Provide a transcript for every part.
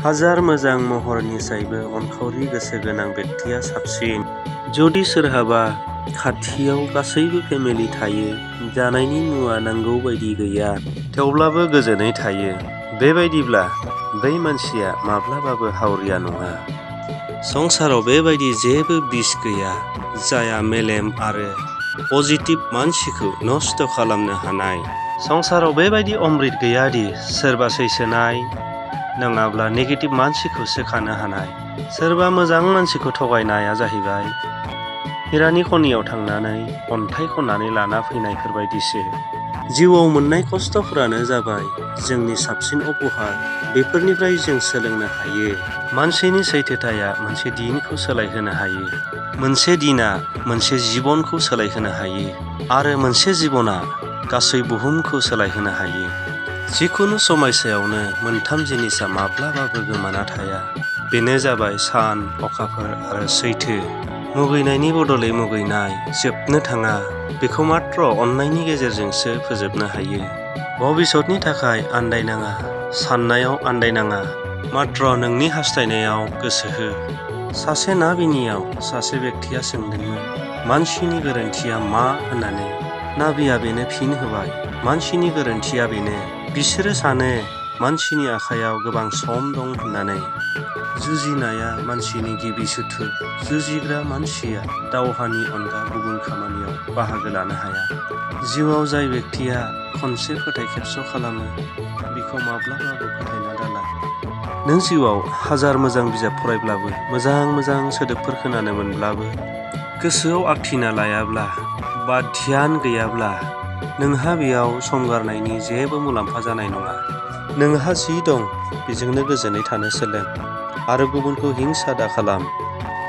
हाजार मोजां महरनिसायबो अनखावरि गोसो गोनां बेक्तिया साबसिन। जुदि सोरहाबा खाथियाव गासैबो फेमिलि थायो, जानायनि मुवा नांगौ बायदि गैया, थेवब्लाबो गोजोनै थायो, बेबायदिब्ला बै मानसिया माब्लाबाबो हावरिया नङा। संसाराव बेबायदि जेबो बिस गैया जाया मेलेम आरो पजिटिभ मानसिखौ नस्थ' खालामनो हानाय। संसाराव बेबायदि अमृत गैयादि सोरबा सैसोनाय नङाब्ला नेगेटिभ मानसिखौ सोखानो हानाय। सोरबा मोजां मानसिखौ थगायनाया जाहैबाय हिरानि खनियाव थांनानै अन्थाइ खननानै लाना फैनायफोर बायदिसो। जिउआव मोननाय खस्थ'फोरानो जाबाय जोंनि साबसिन उपहार। बेफोरनिफ्राय जों सोलोंनो हायो। मानसिनि सैथोथाया मोनसे दिनखौ सोलायहोनो हायो। मोनसे दिना मोनसे जिबनखौ सोलायहोनो हायो आरो मोनसे जिबना गासै बुहुमखौ सोलायहोनो हायो। जिखुनु समायसायावनो मोनथाम जिनिसा माब्लाबाबो गोमाना थाया। बेनो जाबाय सान, अखाफोर आरो सैथो। मुगैनायनि बदलै मुगैनाय जोबनो थाङा। बेखौ मात्र अननायनि गेजेरजोंसो फोजोबनो हायो। भबिष्यतनि थाखाय आन्दायनाङा, साननायाव आन्दायनाङा, मात्र नोंनि हास्थायनायाव गोसो हो। सासे नाबिनियाव सासे बेक्तिया सोंदोंमोन, मानसिनि गोरोन्थिया मा होननानै। नाबिया बेनो फिन होबाय, मानसिनि गोरोन्थिया बेनो, बिसोरो सानो मानसिनि आखायाव गोबां सम दं होननानै। जुजिनाया मानसिनि गिबि सुथुर। जुजिग्रा मानसिया दावहानि अनगा गुबुन खामानियाव बाहागो लानो हाया। जिउआव जाय बेक्तिया खनसे फोथाय खेबस' खालामो, बिखौ माब्लाबाबो फोथायना दाला। नों जिउआव हाजार मोजां बिजाब फरायब्लाबो, मोजां सोदोबफोर खोनानो मोनब्लाबो, गोसोआव आखिना लायाब्ला बा ध्यान गैयाब्ला, नोंहा बेयाव सम गारनायनि जेबो मुलाम्फा जानाय नङा। नोंहा जि दं बेजोंनो गोजोनै थानो सोलों आरो गुबुनखौ हिंसा दाखालाम।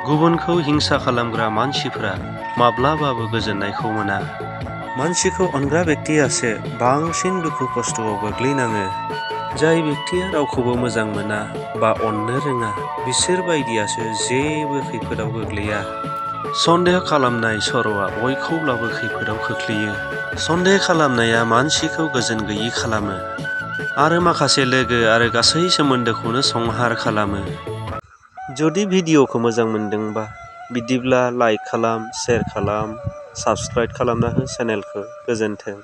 गुबुनखौ हिंसा खालामग्रा मानसिफोरा माब्लाबाबो गोजोननायखौ मोना। मानसिखौ अनग्रा बेक्तियासो बांसिन दुखु खस्थ'आव गोग्लैनाङो। जाय बेक्तिया रावखौबो मोजां मोना बा अननो रोङा, बिसोर बायदियासो जेबो खैफोदाव गोग्लैया। सन्देह खालामनाय सर'आ बयखौब्लाबो खैफोदाव खोख्लैयो। सन्देह खालामनाया मानसिखौ गोजोन गैयि खालामो आरो माखासे लोगो आरो गासै सोमोन्दोखौनो संहार खालामो। जुदि भिडिअ'खौ मोजां मोनदोंबा बिदिब्ला लाइक खालाम, शेयार खालाम, साबस्क्राइब खालामना हो चेनेलखौ। गोजोन्थों।